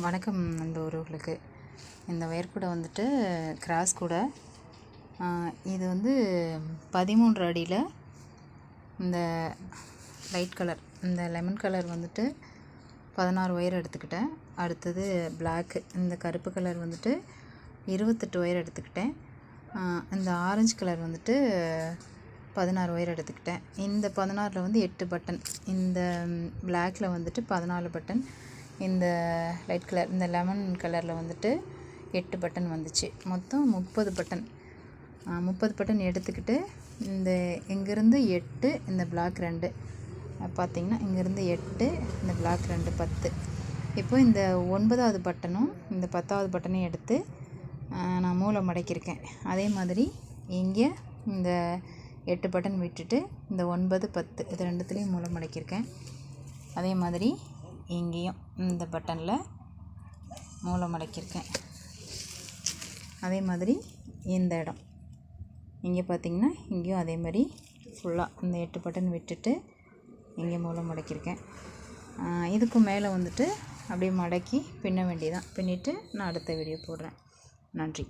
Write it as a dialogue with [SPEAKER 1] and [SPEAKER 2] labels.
[SPEAKER 1] வணக்கம் நண்பர்களுக்கு. இந்த ஒயர் கூடை வந்துட்டு கிராஸ் கூடை. இது வந்து 13 அடியில் இந்த லைட் கலர், இந்த லெமன் கலர் வந்துட்டு 16 ஒயர் எடுத்துக்கிட்டேன். அடுத்தது பிளாக்கு, இந்த கருப்பு கலர் வந்துட்டு 28 ஒயர் எடுத்துக்கிட்டேன். இந்த ஆரஞ்சு கலர் வந்துட்டு 16 ஒயர் எடுத்துக்கிட்டேன். இந்த 16ல் வந்து 8 பட்டன், இந்த பிளாக்கில் வந்துட்டு 14 பட்டன், இந்த லைட் கலர், இந்த லெமன் கலரில் வந்துட்டு 8 பட்டன் வந்துச்சு. மொத்தம் 30 பட்டன். 30 பட்டன் எடுத்துக்கிட்டு இந்த இங்கேருந்து 8, இந்த பிளாக் 2 பார்த்திங்கன்னா, இங்கேருந்து 8, இந்த பிளாக் 2 10. இப்போ இந்த 9வது பட்டனும் இந்த 10வது பட்டனையும் எடுத்து நான் மூலை மடக்கியிருக்கேன். அதே மாதிரி இங்கே இந்த 8 பட்டன் விட்டுட்டு இந்த 9, 10 இது ரெண்டுத்துலேயும் மூலை மடக்கியிருக்கேன். அதே மாதிரி இங்கேயும் இந்த பட்டனில் மூலை மடக்கியிருக்கேன். அதே மாதிரி இந்த இடம் இங்கே பார்த்திங்கன்னா, இங்கேயும் அதே மாதிரி ஃபுல்லாக இந்த 8 பட்டன் விட்டுட்டு இங்கே மூலை மடக்கியிருக்கேன். இதுக்கு மேலே வந்துட்டு அப்படியே மடக்கி பின்ன வேண்டியதான். பின்னிட்டு நான் அடுத்த வீடியோ போடுறேன். நன்றி.